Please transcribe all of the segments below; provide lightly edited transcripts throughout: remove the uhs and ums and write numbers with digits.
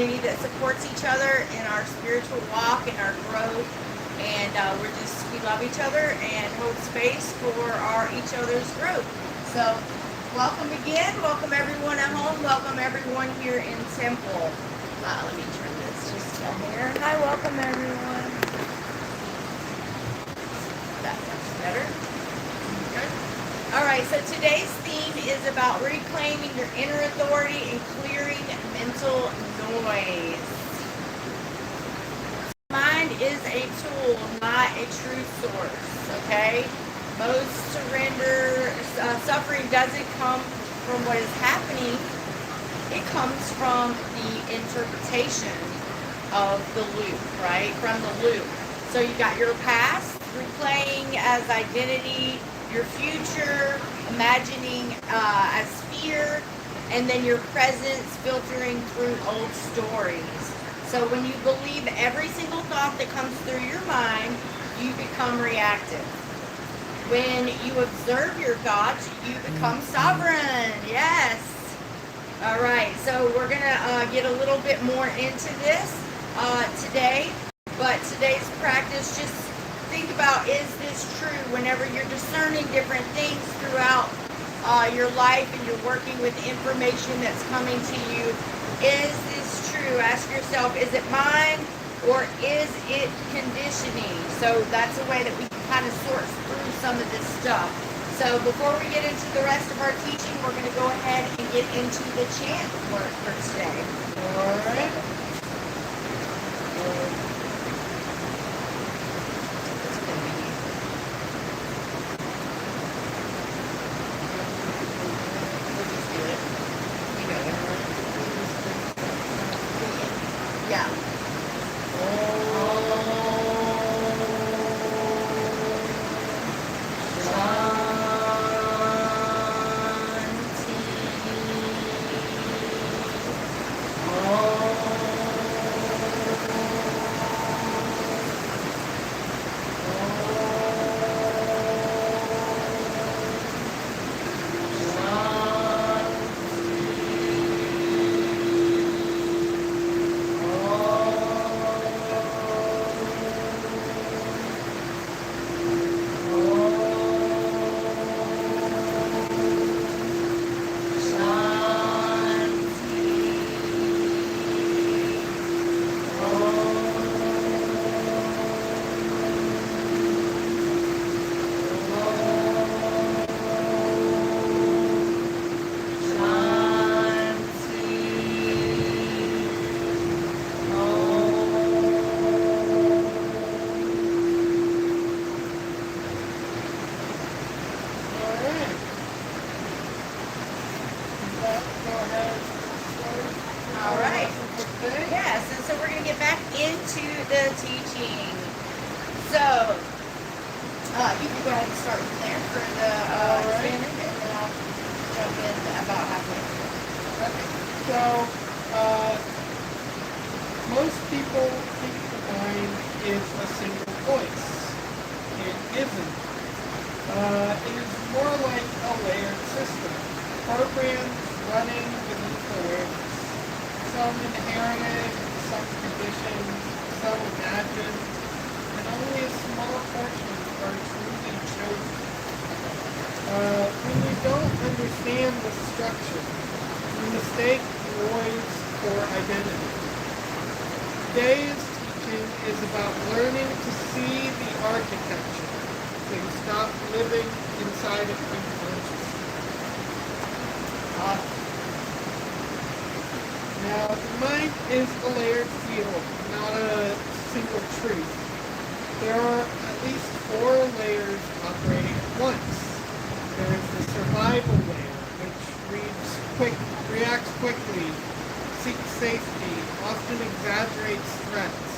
community that supports each other in our spiritual walk and our growth. And we love each other and hold space for each other's growth. So welcome again. Welcome everyone at home. Welcome everyone here in Temple. Let me turn this just down here. Hi, welcome everyone. That much better. Okay. All right, so today's theme is about reclaiming your inner authority and clearing mental noise. Mind is a tool, not a true source, okay? Most suffering doesn't come from what is happening. It comes from the interpretation of the loop, right? From the loop. So you got your past, replaying as identity, your future, imagining as fear, and then your presence filtering through old stories. So when you believe every single thought that comes through your mind, you become reactive. When you observe your thoughts, you become sovereign. Yes. All right. So we're going to get a little bit more into this today. But today's practice, just think about, is this true? Whenever you're discerning different things throughout your life and you're working with information that's coming to you, is this true? Ask yourself, is it mine or is it conditioning? So that's a way that we can kind of sort through some of this stuff. So before we get into the rest of our teaching, we're going to go ahead and get into the chant work for today. All right. Most people think the mind is a single voice. It isn't. It is more like a layered system, programs running beneath awareness. Some inherited, some conditioned, some imagined, and only a small portion are truly chosen. When we don't understand the structure, we mistake noise for identity. Today's teaching is about learning to see the architecture, so you stop living inside of unconsciousness. Now, the mind is a layered field, not a single truth. There are at least 4 layers operating at once. There is the survival layer, which reacts quickly, seeks safety, often exaggerates threats.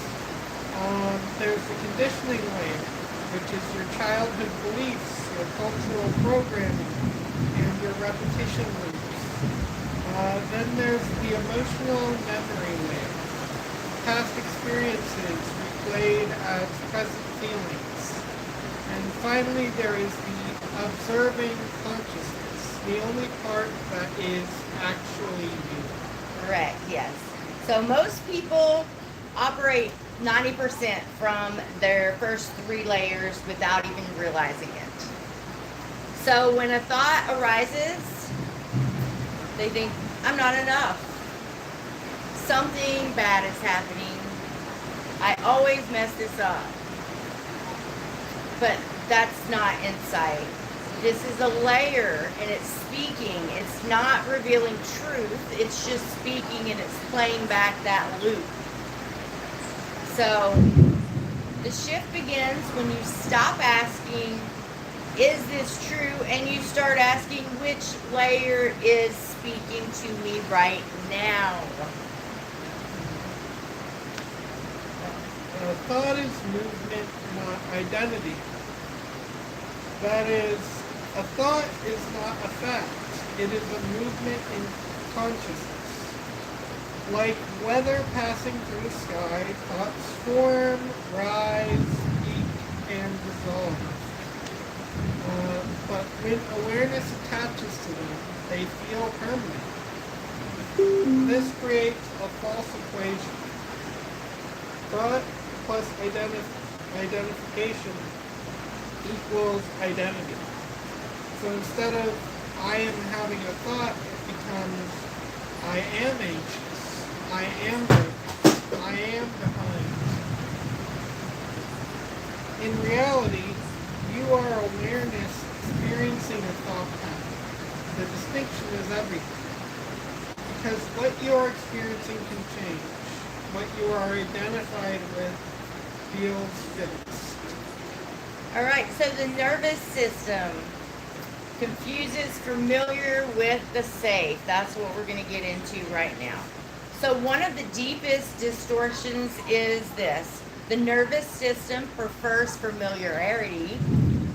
There's the conditioning layer, which is your childhood beliefs, your cultural programming, and your repetition loops. Then there's the emotional memory layer, past experiences replayed as present feelings. And finally, there is the observing consciousness, the only part that is actually you. Correct, yes. So most people operate 90% from their first 3 layers without even realizing it. So when a thought arises, they think, I'm not enough. Something bad is happening. I always mess this up. But that's not insight. This is a layer, and it's speaking. It's not revealing truth. It's just speaking, and it's playing back that loop. So the shift begins when you stop asking, is this true? And you start asking, which layer is speaking to me right now? Thought is movement, not identity. That is, a thought is not a fact. It is a movement in consciousness. Like weather passing through the sky, thoughts form, rise, peak, and dissolve. But when awareness attaches to them, they feel permanent. This creates a false equation. Thought plus identification equals identity. So instead of I am having a thought, it becomes I am anxious, I am nervous, I am behind. In reality, you are awareness experiencing a thought pattern. The distinction is everything. Because what you are experiencing can change. What you are identified with feels fixed. All right, so the nervous system confuses familiar with the safe. That's what we're going to get into right now. So one of the deepest distortions is this. The nervous system prefers familiarity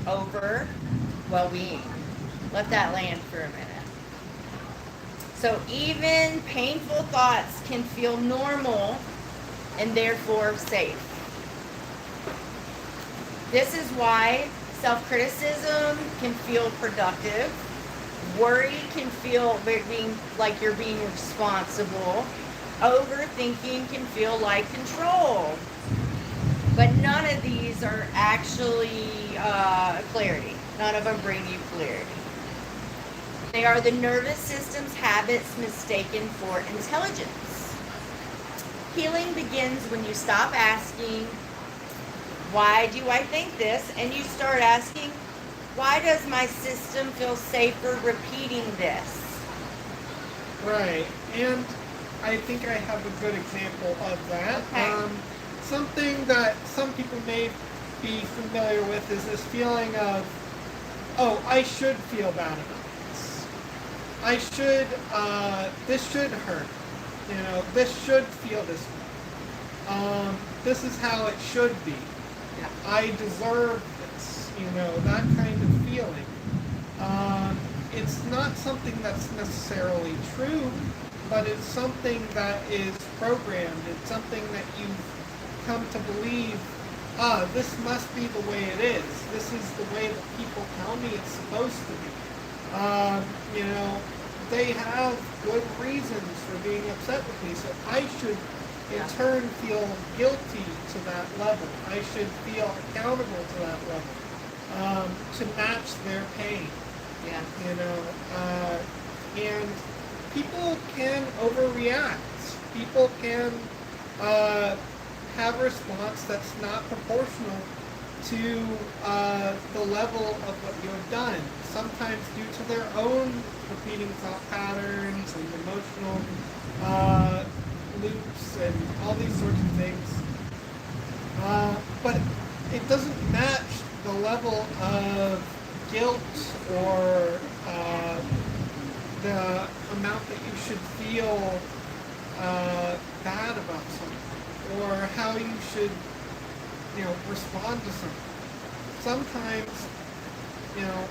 over well-being. Let that land for a minute. So even painful thoughts can feel normal and therefore safe. This is why self-criticism can feel productive. Worry can feel like you're being responsible. Overthinking can feel like control. But none of these are actually clarity. None of them bring you clarity. They are the nervous system's habits mistaken for intelligence. Healing begins when you stop asking, why do I think this? And you start asking, why does my system feel safer repeating this? Right, and I think I have a good example of that. Okay. Something that some people may be familiar with is this feeling of, oh, I should feel bad about this. I should, this should hurt. You know, this should feel this way. This is how it should be. Yeah. I deserve this, you know, that kind of feeling. It's not something that's necessarily true, but it's something that is programmed. It's something that you've come to believe, this must be the way it is. This is the way that people tell me it's supposed to be. You know, they have good reasons for being upset with me, so I should in turn feel guilty to that level. I should feel accountable to that level, to match their pain. Yeah. You know, and people can overreact. People can have a response that's not proportional to the level of what you have done. Sometimes due to their own repeating thought patterns and emotional loops and all these sorts of things. But it doesn't match the level of guilt or the amount that you should feel bad about something, or how you should, you know, respond to something. Sometimes, you know,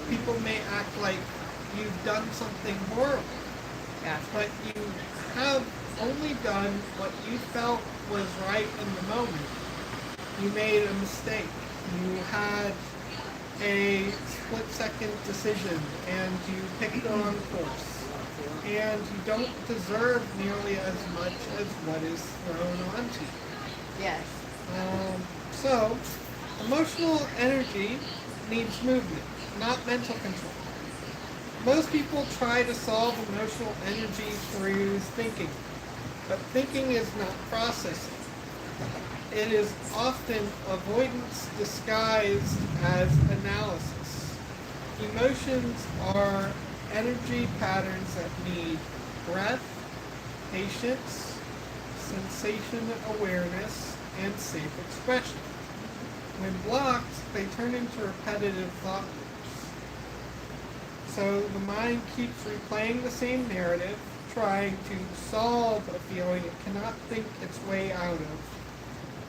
people may act like you've done something horrible. Yeah. But you have only done what you felt was right in the moment. You made a mistake. You had a split-second decision, and you picked the wrong course. and you don't deserve nearly as much as what is thrown onto you. Yes. So, emotional energy needs movement, not mental control. Most people try to solve emotional energy through thinking, but thinking is not processing. It is often avoidance disguised as analysis. Emotions are energy patterns that need breath, patience, sensation awareness, and safe expression. When blocked, they turn into repetitive thought loops. So the mind keeps replaying the same narrative, trying to solve a feeling it cannot think its way out of.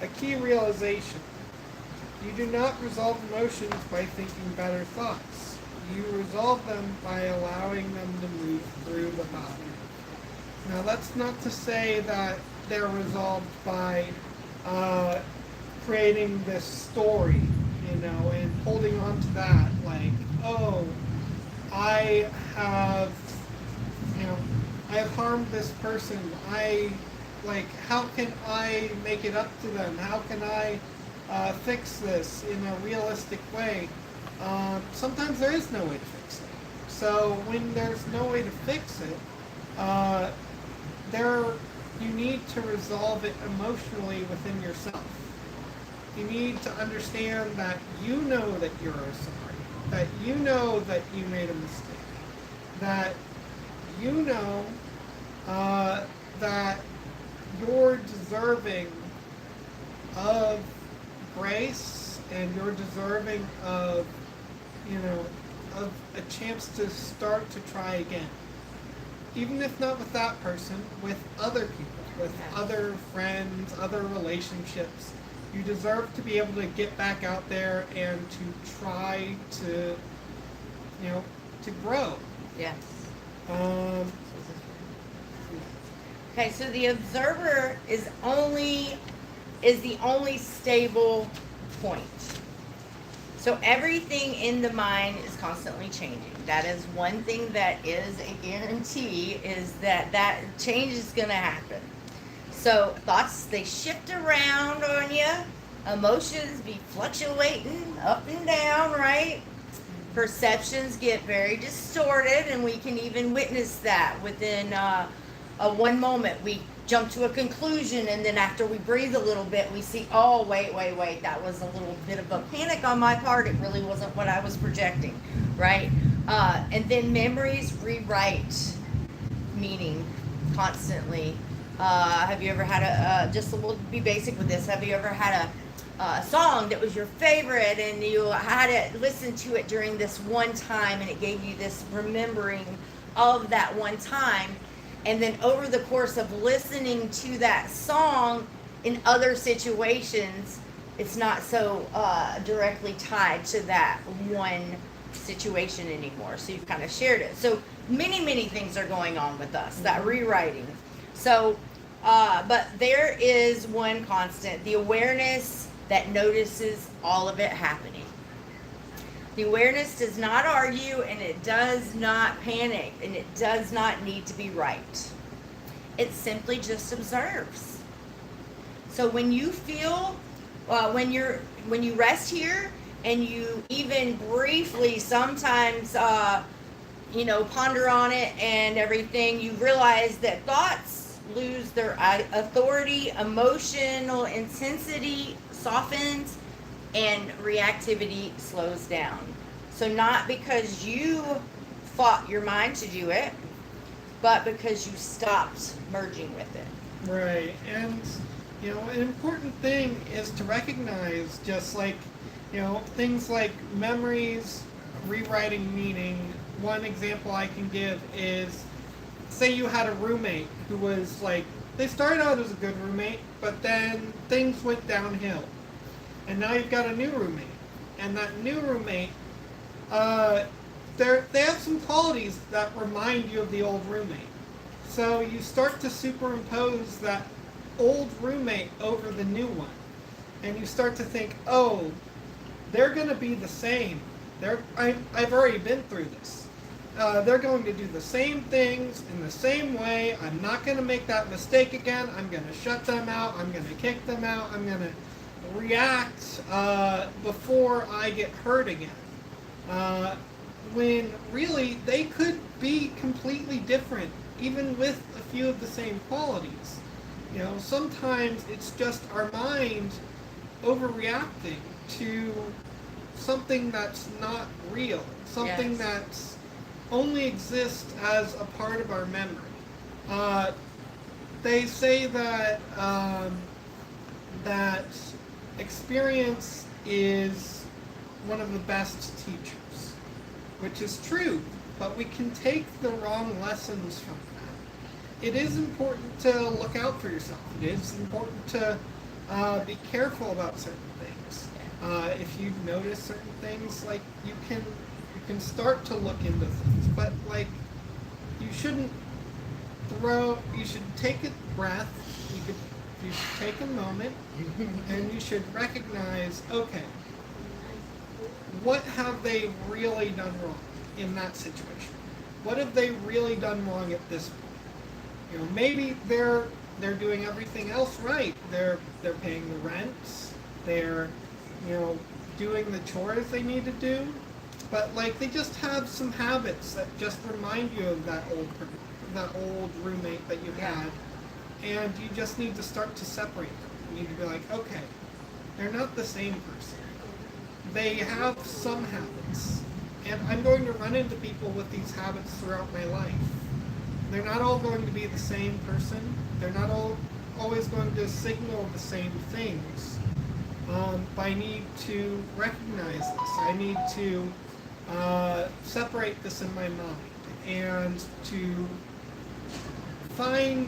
A key realization: you do not resolve emotions by thinking better thoughts. You resolve them by allowing them to move through the body. Now, that's not to say that they're resolved by creating this story, and holding on to that, like, oh, I have, I have harmed this person. How can I make it up to them? How can I fix this in a realistic way? Sometimes there is no way to fix it. So when there's no way to fix it, you need to resolve it emotionally within yourself. You need to understand that you know that you're sorry, that you know that you made a mistake, that you know that you're deserving of grace, and you're deserving of, of a chance to start to try again. Even if not with that person, with other people, with other friends, other relationships. You deserve to be able to get back out there and to try to, to grow. Yes. Okay, so the observer is the only stable point. So everything in the mind is constantly changing. That is one thing that is a guarantee, is that change is going to happen. So thoughts, they shift around on you. Emotions be fluctuating up and down, right? Perceptions get very distorted, and we can even witness that within one moment. We jump to a conclusion, and then after we breathe a little bit, we see, oh, wait, that was a little bit of a panic on my part. It really wasn't what I was projecting, right? And then memories rewrite meaning constantly. Have you ever had we'll be basic with this, have you ever had a song that was your favorite, and you had to listen to it during this one time, and it gave you this remembering of that one time? And then over the course of listening to that song in other situations, it's not so directly tied to that one situation anymore. So you've kind of shared it. So many things are going on with us, that rewriting. So, but there is one constant: the awareness that notices all of it happening. The awareness does not argue, and it does not panic, and it does not need to be right. It simply just observes. So when you feel, when you rest here, and you even briefly sometimes, ponder on it and everything, you realize that thoughts lose their authority, emotional intensity softens, and reactivity slows down. So not because you fought your mind to do it, but because you stopped merging with it. Right. And, an important thing is to recognize, just like, things like memories, rewriting meaning. One example I can give is, say you had a roommate who was like, they started out as a good roommate, but then things went downhill. And now you've got a new roommate. And that new roommate, they have some qualities that remind you of the old roommate. So you start to superimpose that old roommate over the new one. And you start to think, oh, they're going to be the same. I've already been through this. they're going to do the same things in the same way. I'm not going to make that mistake again. I'm going to shut them out. I'm going to kick them out. I'm going to react before I get hurt again. When really they could be completely different, even with a few of the same qualities. You know, sometimes it's just our mind overreacting to something that's not real, something Yes. that's only exists as a part of our memory. They say that that experience is one of the best teachers, which is true, but we can take the wrong lessons from that. It is important to look out for yourself. It is important to be careful about certain things. If you notice certain things, like you can start to look into things, but like you shouldn't you should take a breath. You should take a moment, and you should recognize, okay, what have they really done wrong in that situation? What have they really done wrong at this point? You know, maybe they're doing everything else right. They're paying the rents. They're, you know, doing the chores they need to do. But like they just have some habits that just remind you of that old roommate that you had, and you just need to start to separate them. You need to be like, okay, they're not the same person. They have some habits, and I'm going to run into people with these habits throughout my life. They're not all going to be the same person. They're not all always going to signal the same things. I need to recognize this. I need to separate this in my mind and to find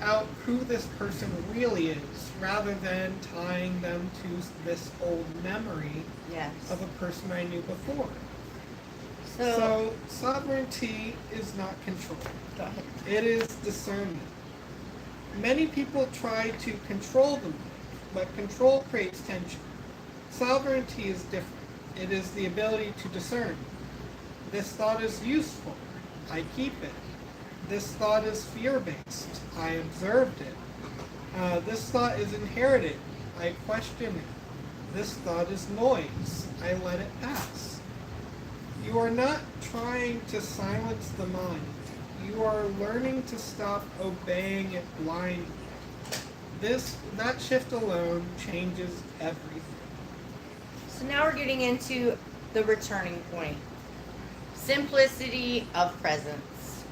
out who this person really is, rather than tying them to this old memory of a person I knew before. So sovereignty is not control. Go ahead. It is discernment. Many people try to control the mind, but control creates tension. Sovereignty is different. It is the ability to discern. This thought is useful. I keep it. This thought is fear-based. I observed it. This thought is inherited. I question it. This thought is noise. I let it pass. You are not trying to silence the mind. You are learning to stop obeying it blindly. That shift alone changes everything. So now we're getting into the returning point. Simplicity of presence.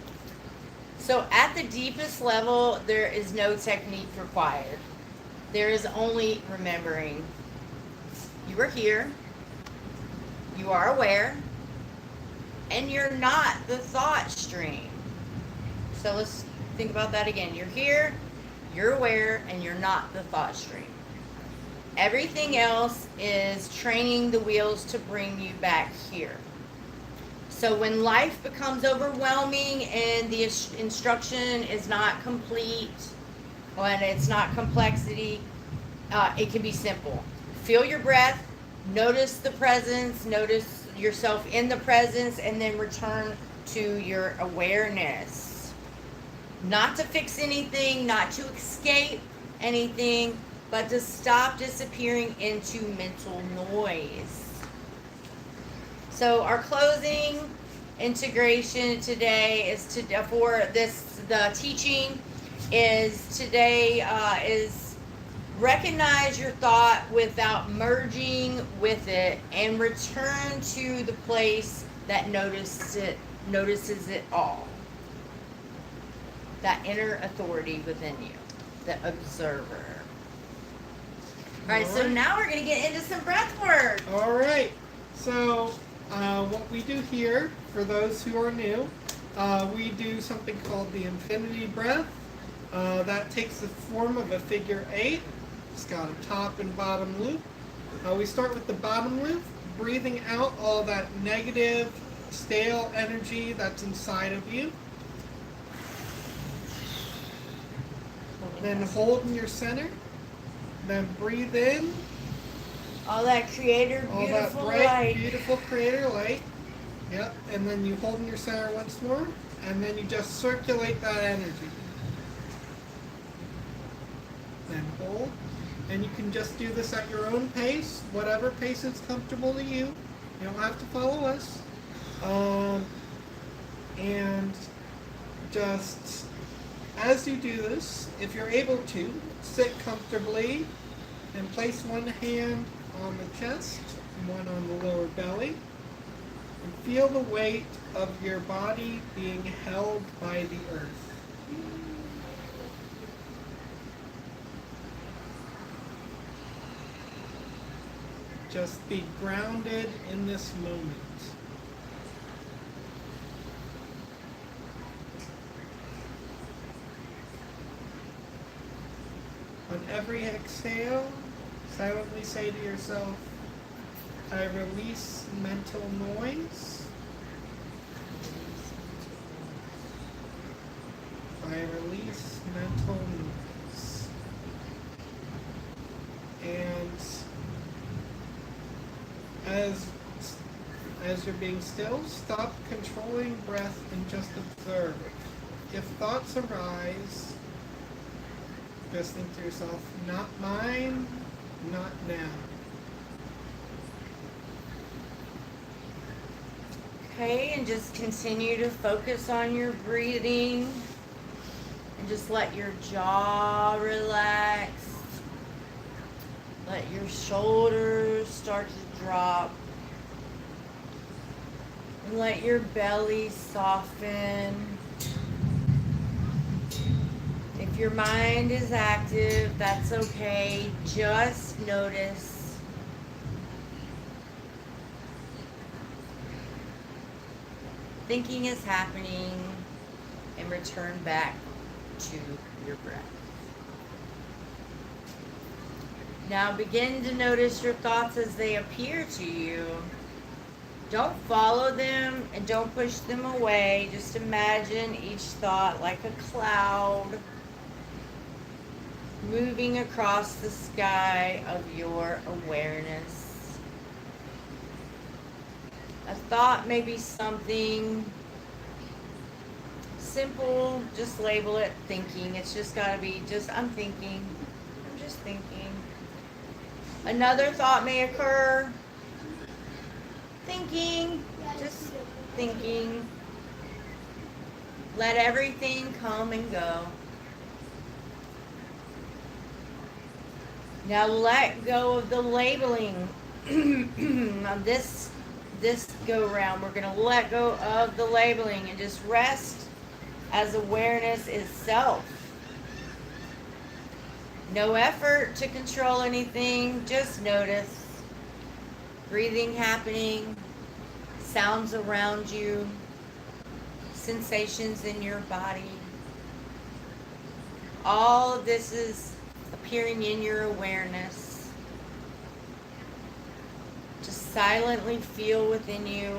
So at the deepest level, there is no technique required. There is only remembering. You are here. You are aware. And you're not the thought stream. So let's think about that again. You're here, you're aware, and you're not the thought stream. Everything else is training the wheels to bring you back here. So when life becomes overwhelming and the instruction is not complete, when it's not complexity, it can be simple. Feel your breath, notice the presence, notice yourself in the presence, and then return to your awareness. Not to fix anything, not to escape anything, but to stop disappearing into mental noise. So our closing integration today is the teaching is today is recognize your thought without merging with it, and return to the place that notices it all. That inner authority within you, the observer. All right, so now we're going to get into some breath work. All right. So what we do here, for those who are new, we do something called the infinity breath. That takes the form of a figure 8. It's got a top and bottom loop. We start with the bottom loop, breathing out all that negative, stale energy that's inside of you. Then hold in your center. Then breathe in. All that creator, All beautiful that bright, light. beautiful creator light. Yep, and then you hold in your center once more, and then you just circulate that energy. Then hold, and you can just do this at your own pace, whatever pace is comfortable to you. You don't have to follow us. And just as you do this, if you're able to, sit comfortably and place one hand on the chest and one on the lower belly. And feel the weight of your body being held by the earth. Just be grounded in this moment. On every exhale, silently say to yourself, I release mental noise. I release mental noise. And as you're being still, stop controlling breath and just observe. If thoughts arise, just think to yourself, not mine, not now. Okay, and just continue to focus on your breathing and just let your jaw relax. Let your shoulders start to drop. And let your belly soften. If your mind is active, that's okay. Just notice. Thinking is happening, and return back to your breath. Now begin to notice your thoughts as they appear to you. Don't follow them and don't push them away. Just imagine each thought like a cloud moving across the sky of your awareness. A thought may be something simple, just label it thinking. It's just got to be just, I'm thinking. I'm just thinking. Another thought may occur. Thinking, just thinking. Let everything come and go. Now let go of the labeling. Now this go round, we're going to let go of the labeling and just rest as awareness itself. No effort to control anything, just notice. Breathing happening, sounds around you, sensations in your body. All of this is appearing in your awareness. Just silently feel within you,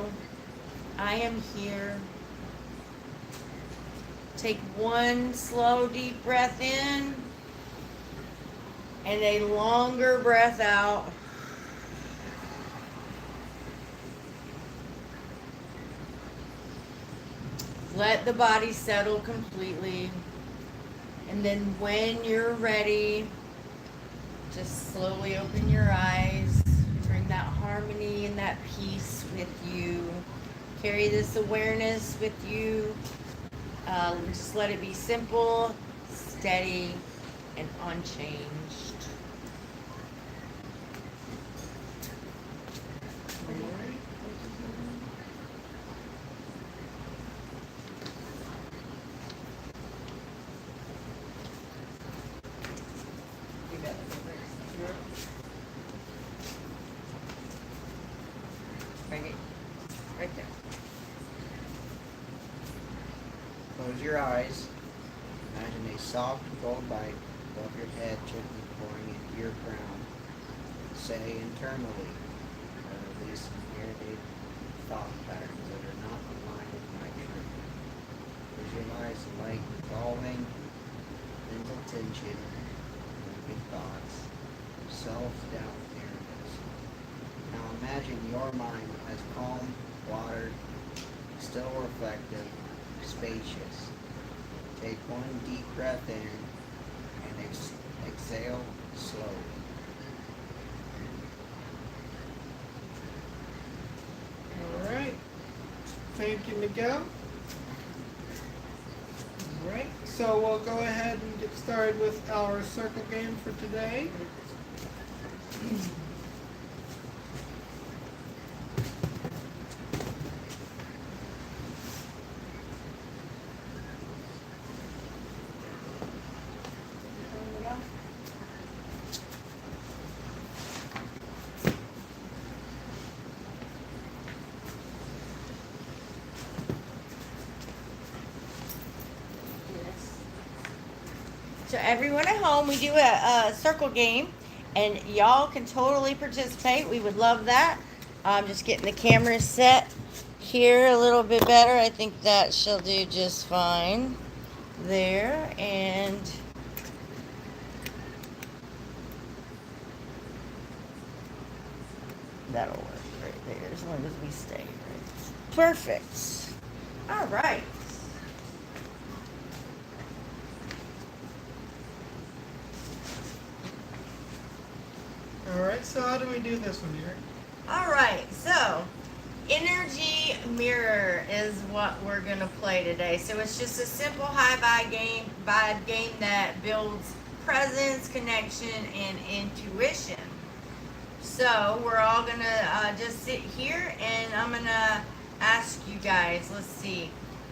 I am here. Take one slow, deep breath in and a longer breath out. Let the body settle completely. And then when you're ready, just slowly open your eyes. Bring that harmony and that peace with you. Carry this awareness with you. Just let it be simple, steady, and unchanged. Right there. Close your eyes. Imagine a soft gold light above your head gently pouring into your crown. Say internally, I release inherited thought patterns that are not aligned with my truth. Visualize the light dissolving mental tension, moving thoughts, self-doubt areas. Now imagine your mind as calm water still reflective, spacious. Take one deep breath in and exhale slowly. All right. Thinking to go. All right. So we'll go ahead and get started with our circle game for today. So everyone at home, we do a circle game, and y'all can totally participate. We would love that. I'm just getting the camera set here a little bit better. I think that she'll do just fine there, and that'll work right there as long as we stay right. Perfect. All right. All right. So how do we do this one, Eric? All right, so energy mirror is what we're gonna play today. So it's just a simple high vibe game that builds presence, connection, and intuition. So we're all gonna just sit here, and I'm gonna ask you guys. Let's see.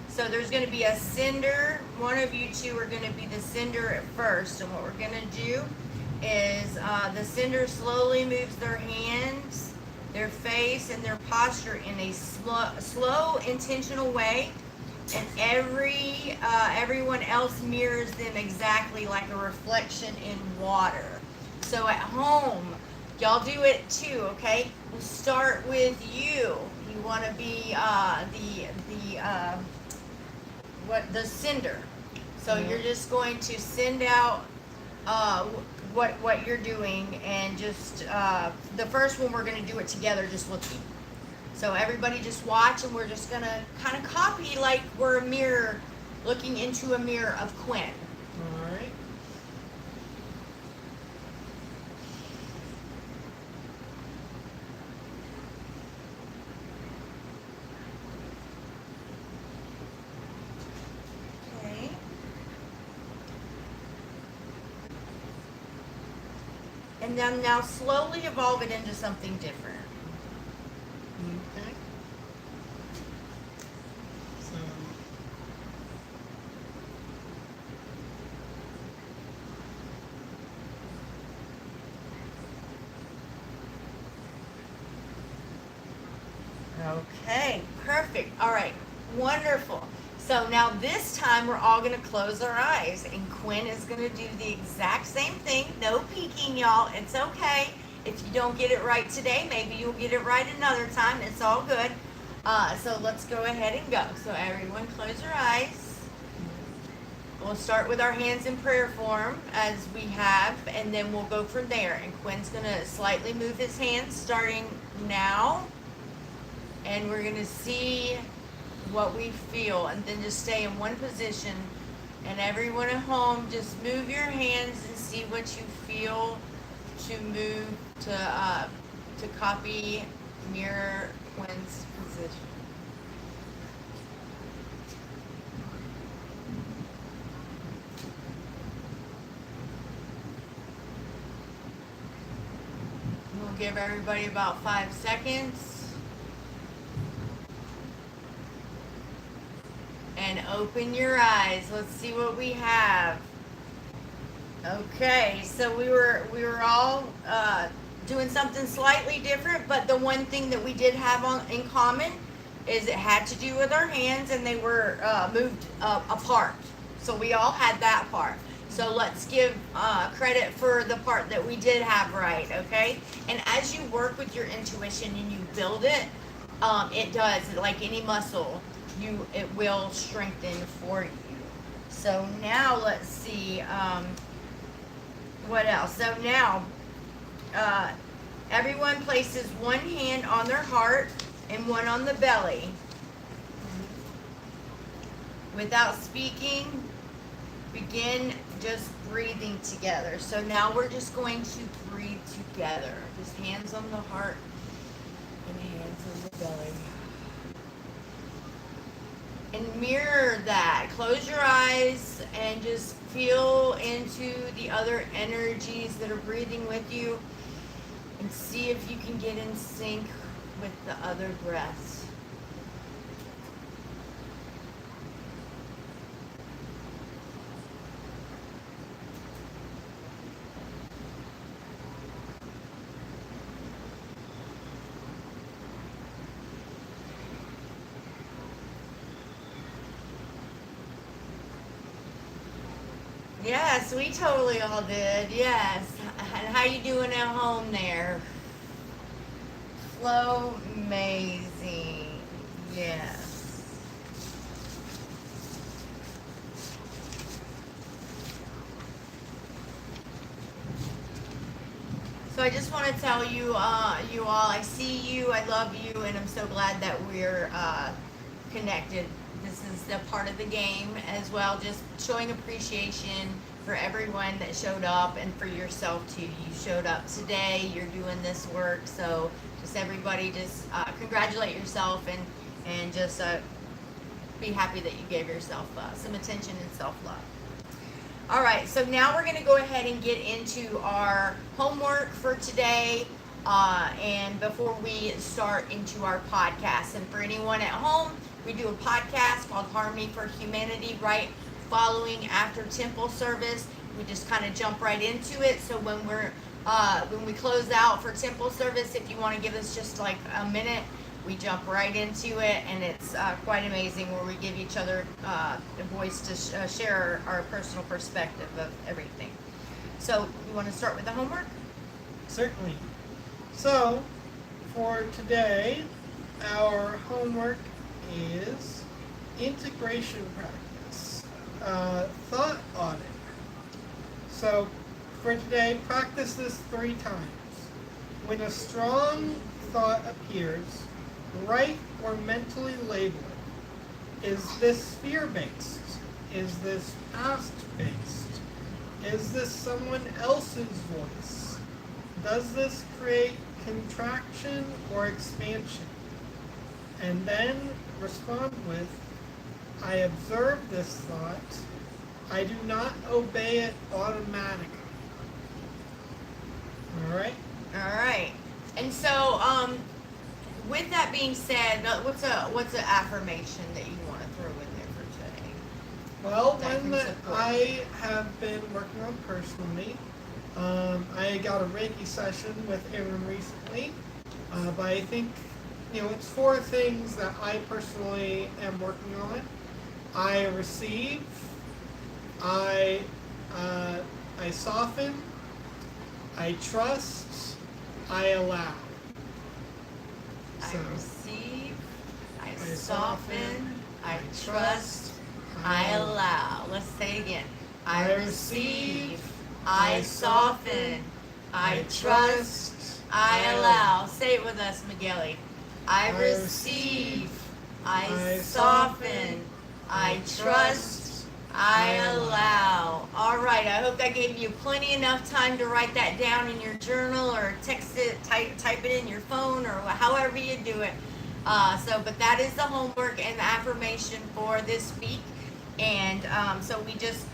So there's gonna be a sender. One of you two are gonna be the sender at first, and what we're gonna do is the sender slowly moves their hands, their face, and their posture in a slow, intentional way, and everyone else mirrors them exactly like a reflection in water. So at home, y'all do it too, okay? We'll start with you. You want to be the sender. So you're just going to send out what you're doing, and just the first one we're going to do it together, just looking. So everybody just watch, and we're just going to kind of copy like we're a mirror, looking into a mirror of Quinn. All right. Okay. And then now slowly evolve it into something different. Okay. So. Okay, perfect. All right, wonderful. So now this time we're all going to close our eyes, and Quinn is going to do the exact same thing. No peeking, y'all. It's okay. If you don't get it right today, maybe you'll get it right another time. It's all good. So let's go ahead and go. So everyone close your eyes. We'll start with our hands in prayer form as we have, and then we'll go from there. And Quinn's going to slightly move his hands starting now. And we're going to see what we feel, and then just stay in one position. And everyone at home, just move your hands and see what you feel to move to copy, mirror Quinn's position. We'll give everybody about 5 seconds. And open your eyes. Let's see what we have. Okay, so we were all doing something slightly different, but the one thing that we did have in common is it had to do with our hands, and they were moved apart. So we all had that part. So let's give credit for the part that we did have right, okay? And as you work with your intuition and you build it, it does, like any muscle, it will strengthen for you. So now let's see what else. So now everyone places one hand on their heart and one on the belly. without speaking, begin just breathing together. So now we're just going to breathe together. Just hands on the heart and hands on the belly. And mirror that. Close your eyes and just feel into the other energies that are breathing with you and see if you can get in sync with the other breaths. Yes, we totally all did. Yes. And how you doing at home there? Flow amazing. Yes. So I just want to tell you, you all, I see you, I love you, and I'm so glad that we're connected. This is the part of the game as well, just showing appreciation for everyone that showed up and for yourself too. You showed up today, you're doing this work, so just everybody just congratulate yourself and just be happy that you gave yourself some attention and self-love. All right, so now we're going to go ahead and get into our homework for today. And before we start into our podcast, and for anyone at home, we do a podcast called Harmony for Humanity right following after temple service. We just kind of jump right into it. So when we close out for temple service, if you want to give us just like a minute, we jump right into it, and it's quite amazing where we give each other a voice to share our personal perspective of everything. So you want to start with the homework? Certainly. So, for today, our homework is integration practice, thought audit. So, for today, practice this 3 times. When a strong thought appears, write or mentally label it. Is this fear-based? Is this past-based? Is this someone else's voice? Does this create contraction or expansion? And then respond with, I observe this thought. I do not obey it automatically. All right? All right. And so, with that being said, what's an affirmation that you want to throw in there for today? Well, one that I have been working on personally. I got a Reiki session with Aaron recently, but I think, it's 4 things that I personally am working on. I receive, I soften, I trust, I allow. I receive, I soften, I trust, I allow. Let's say it again. I receive, I soften, I trust, I allow. Say it with us, Migueli. I receive, I soften, I trust, I allow. All right, I hope that gave you plenty enough time to write that down in your journal or text it, type it in your phone or however you do it. But that is the homework and the affirmation for this week. And so we just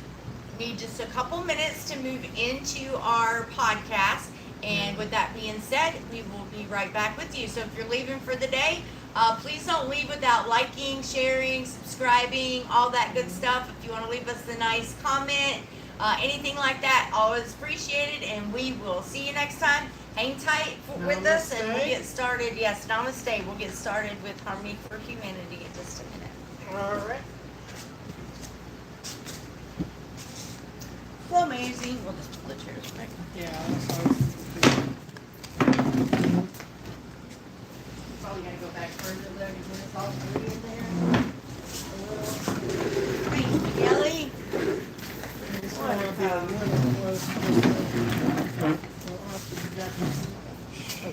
need just a couple minutes to move into our podcast. And with that being said, we will be right back with you. So if you're leaving for the day, please don't leave without liking, sharing, subscribing, all that good stuff. If you want to leave us a nice comment, anything like that, always appreciated. And we will see you next time. Hang tight with us and we'll get started. Yes, namaste. We'll get started with Harmony for Humanity in just a minute. All right. So amazing. We'll just pull the chairs back. Yeah, that's what I was thinking. Probably gotta go back further though to get us all three in there. Thanks, Migueli.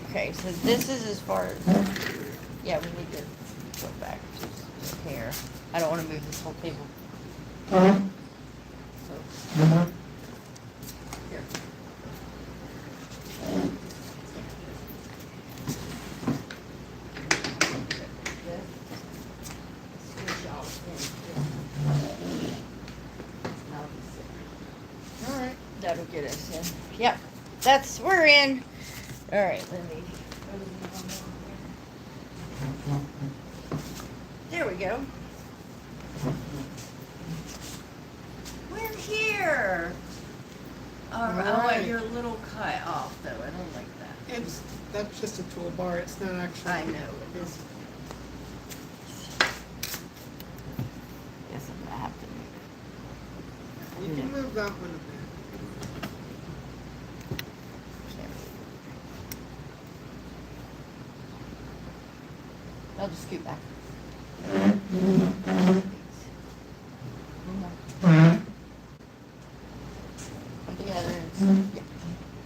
Okay, so this is as far as, yeah, we need to go back just here. I don't want to move this whole table Here. Alright. That'll get us in. Yep, we're in. All right, let me. There we go. We're here. I want Alright. your little cut off though. I don't like that. That's just a toolbar. It's not actually. I know it is. Guess I'm gonna have to move. You can move that one a bit. I'll just scoot back. Come together. Yeah.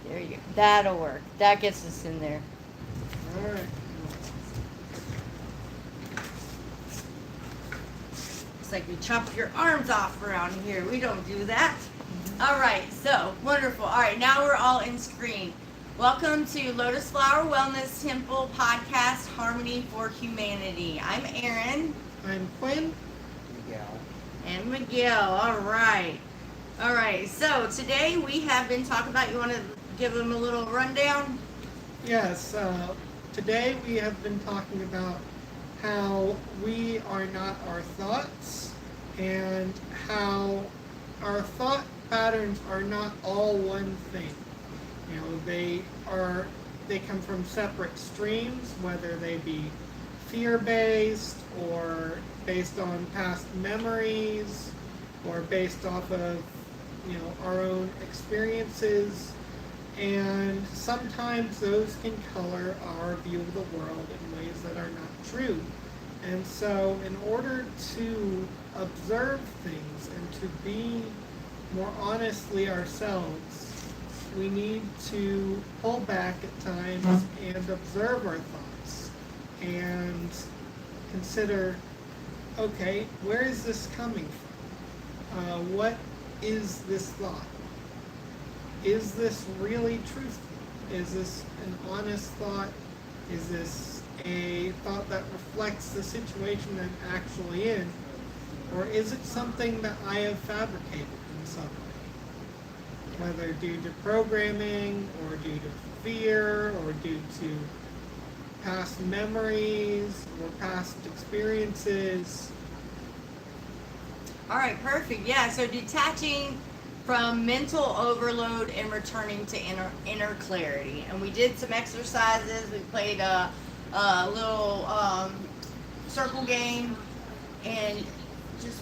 There you go. That'll work. That gets us in there. Alright. It's like we chop your arms off around here. We don't do that. All right, so wonderful. All right, now we're all in screen. Welcome to Lotus Flower Wellness Temple Podcast, Harmony for Humanity. I'm Erin. I'm Quinn. Miguel. And Miguel. All right. All right, so today we have been talking about, you want to give them a little rundown? Yes, today we have been talking about how we are not our thoughts and how our thought patterns are not all one thing. You know, they come from separate streams, whether they be fear-based or based on past memories or based off of, you know, our own experiences. And sometimes those can color our view of the world in ways that are not true. And so in order to observe things and to be more honestly ourselves, we need to pull back at times and observe our thoughts and consider, okay, where is this coming from? What is this thought? Is this really truthful? Is this an honest thought? Is this a thought that reflects the situation I'm actually in? Or is it something that I have fabricated in some way? Whether due to programming, or due to fear, or due to past memories, or past experiences. All right, perfect. Yeah, so detaching from mental overload and returning to inner clarity. And we did some exercises. We played a little circle game, and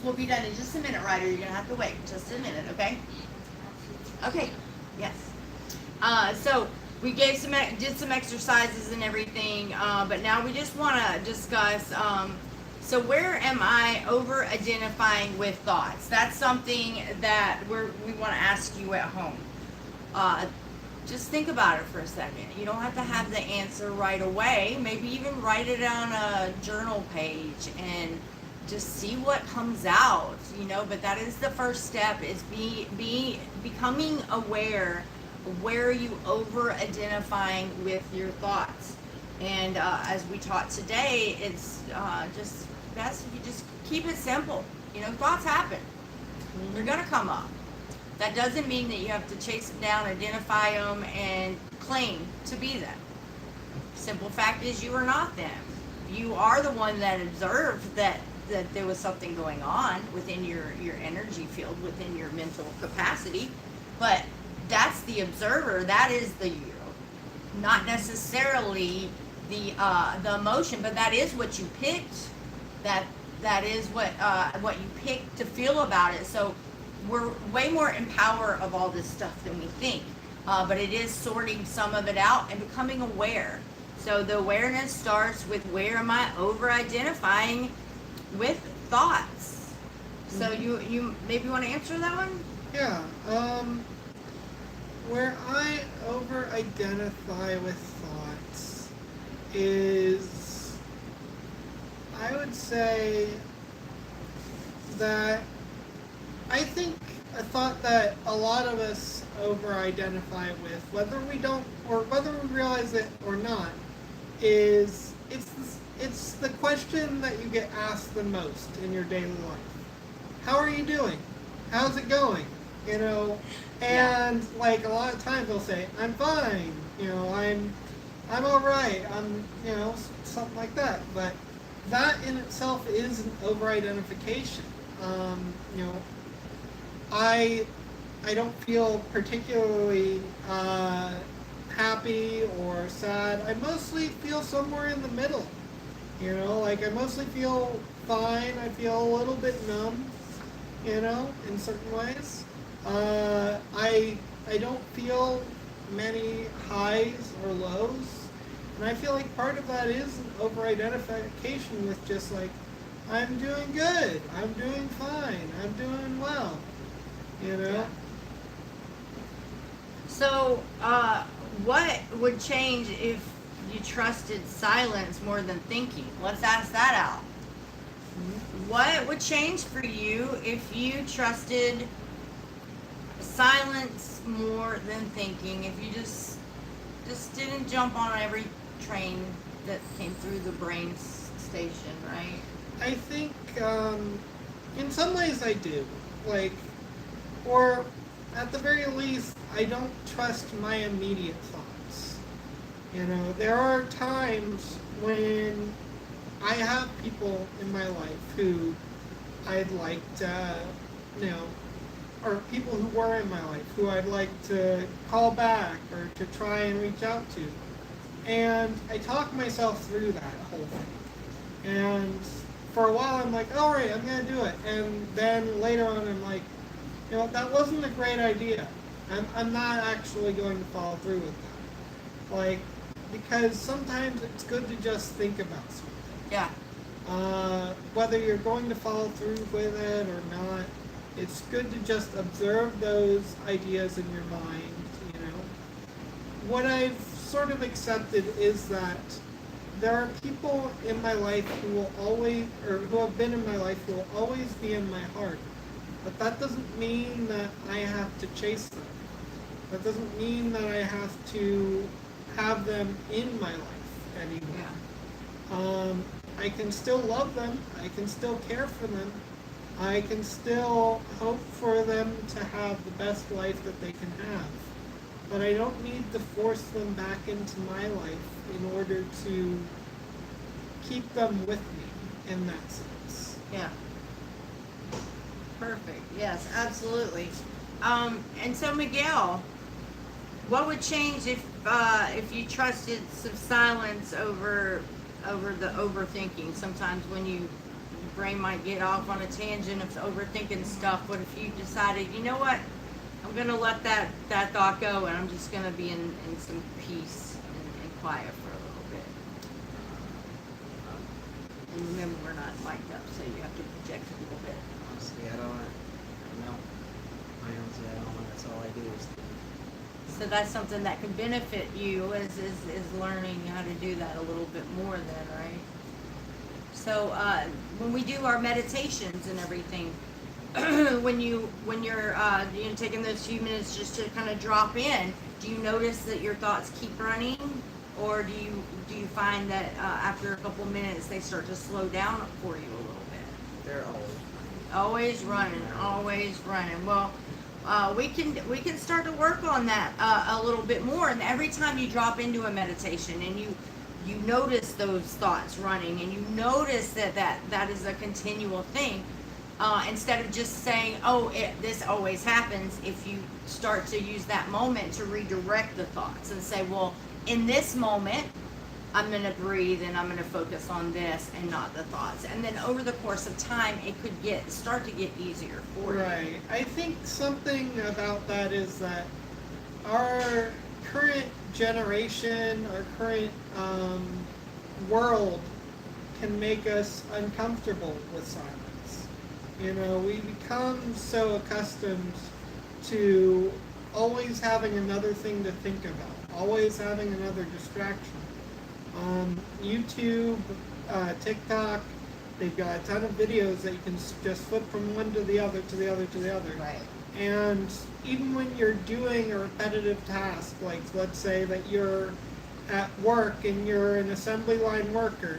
we'll be done in just a minute, Ryder. You're gonna have to wait just a minute, okay? Okay. Yes. So we did some exercises and everything, but now we just want to discuss. So where am I over-identifying with thoughts? That's something that we want to ask you at home. Just think about it for a second. You don't have to have the answer right away. Maybe even write it on a journal page and just see what comes out, you know. But that is the first step, is becoming aware of where you over-identifying with your thoughts. And as we taught today, it's just best if you just keep it simple. You know, thoughts happen. They're going to come up. That doesn't mean that you have to chase them down, identify them, and claim to be them. Simple fact is, you are not them. You are the one that observed that there was something going on within your energy field, within your mental capacity. But that's the observer. That is the you. Not necessarily the emotion, but that is what you picked. That is what you picked to feel about it. So we're way more in power of all this stuff than we think. But it is sorting some of it out and becoming aware. So the awareness starts with, where am I over-identifying with thoughts? So you maybe want to answer that one? Yeah. Where I over-identify with thoughts is, I would say that I think a thought that a lot of us over-identify with, whether we don't, or whether we realize it or not, is it's the question that you get asked the most in your daily life. How are you doing? How's it going? You know, and like a lot of times they'll say, "I'm fine." You know, I'm all right. You know, something like that. But that in itself is an over-identification. You know, I don't feel particularly happy or sad. I mostly feel somewhere in the middle. You know, like I mostly feel fine. I feel a little bit numb. You know, in certain ways. I don't feel many highs or lows, and I feel like part of that is an over-identification with just like I'm doing good, I'm doing fine, I'm doing well. You know. Yeah. So, what would change if you trusted silence more than thinking? Let's ask that out. What would change for you if you trusted silence more than thinking? If you just didn't jump on every train that came through the brain station, right? I think in some ways I do. Like, or at the very least, I don't trust my immediate thoughts. You know, there are times when I have people in my life who I'd like to, you know, or people who were in my life who I'd like to call back or to try and reach out to. And I talk myself through that whole thing. And for a while I'm like, all right, I'm going to do it. And then later on I'm like, you know, that wasn't a great idea. I'm not actually going to follow through with that. Like, because sometimes it's good to just think about something. Yeah. Whether you're going to follow through with it or not, it's good to just observe those ideas in your mind, you know. What I've sort of accepted is that there are people in my life who will always, or who have been in my life who will always be in my heart. But that doesn't mean that I have to chase them. That doesn't mean that I have to have them in my life anymore. Yeah. I can still love them. I can still care for them. I can still hope for them to have the best life that they can have. But I don't need to force them back into my life in order to keep them with me in that sense. Yeah. Perfect. Yes, absolutely. And so Miguel, what would change if you trusted some silence over the overthinking? Sometimes when your brain might get off on a tangent of overthinking stuff. What if you decided, you know what, I'm gonna let that thought go, and I'm just gonna be in some peace and quiet for a little bit. And remember, we're not mic'd up, so you have to project a little bit. Honestly, I don't know. Honestly, I don't know. That's all I do is think. So that's something that can benefit you is learning how to do that a little bit more then, right? So when we do our meditations and everything, when you're taking those few minutes just to kind of drop in, do you notice that your thoughts keep running, or do you find that after a couple minutes they start to slow down for you a little bit? They're always running. Always running. Well, we can start to work on that a little bit more. And every time you drop into a meditation and you notice those thoughts running, and you notice that is a continual thing, instead of just saying, oh, this always happens, if you start to use that moment to redirect the thoughts and say, well, in this moment I'm going to breathe and I'm going to focus on this and not the thoughts. And then over the course of time, it could start to get easier for you. Right. I think something about that is that our current generation, our current world can make us uncomfortable with silence. You know, we become so accustomed to always having another thing to think about, always having another distraction. YouTube, TikTok, They've got a ton of videos that you can just flip from one to the other, to the other, to the other. Right. And even when you're doing a repetitive task, like let's say that you're at work and you're an assembly line worker,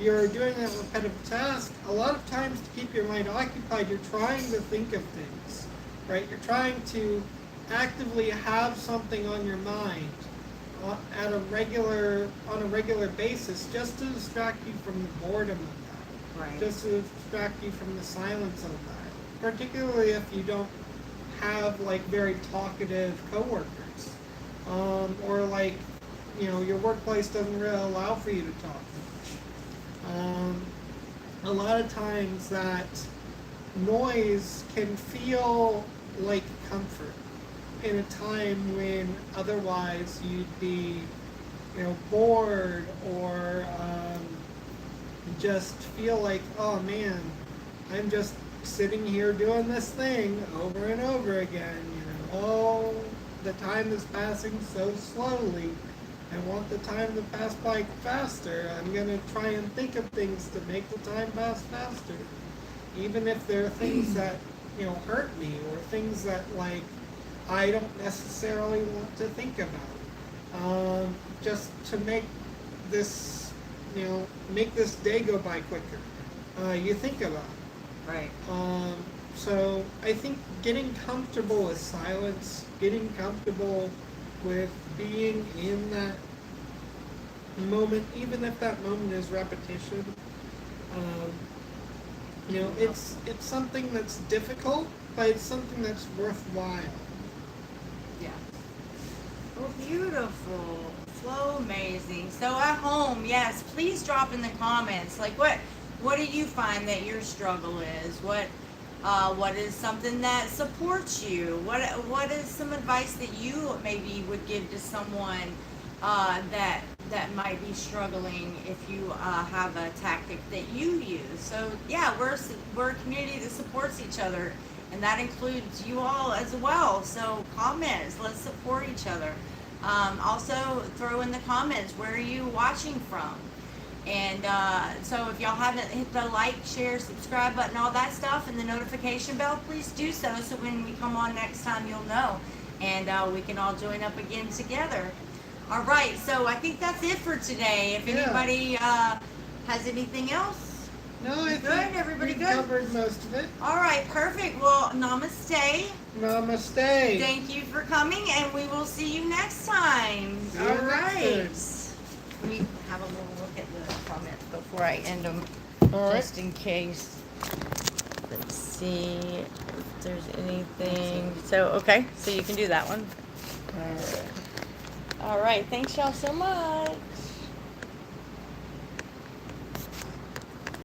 you're doing that repetitive task, a lot of times to keep your mind occupied, you're trying to think of things, right? You're trying to actively have something on your mind on a regular basis, just to distract you from the boredom of that, Right. just to distract you from the silence of that, particularly if you don't have like very talkative coworkers, or like, you know, your workplace doesn't really allow for you to talk much. A lot of times that noise can feel like comfort in a time when otherwise you'd be, you know, bored or just feel like, oh man, I'm just sitting here doing this thing over and over again, you know, oh, the time is passing so slowly. I want the time to pass by faster. I'm going to try and think of things to make the time pass faster. Even if there are things that, you know, hurt me or things that, like, I don't necessarily want to think about. Just to make this, you know, make this day go by quicker. You think about it. Right. So I think getting comfortable with silence, getting comfortable with being in that moment, even if that moment is repetition, you know, it's something that's difficult, but it's something that's worthwhile. Yeah. Well, beautiful. So amazing. So at home, yes, please drop in the comments. Like, what do you find that your struggle is? What is something that supports you? What is some advice that you maybe would give to someone that might be struggling if you have a tactic that you use? So yeah, we're a community that supports each other, and that includes you all as well. So comments, let's support each other. Also throw in the comments, where are you watching from? And so if y'all haven't hit the like, share, subscribe button, all that stuff, and the notification bell, please do so when we come on next time, you'll know. And we can all join up again together. All right, so I think that's it for today. If anybody has anything else? No, I Good? think Everybody we good? covered most of it. All right, perfect. Well, namaste. Namaste. Thank you for coming, and we will see you next time. See you All next right. time. Let me have a little look at the comments before I end them, All right. just in case. Let's see if there's anything. So, okay, so you can do that one. All right. Thanks y'all so much.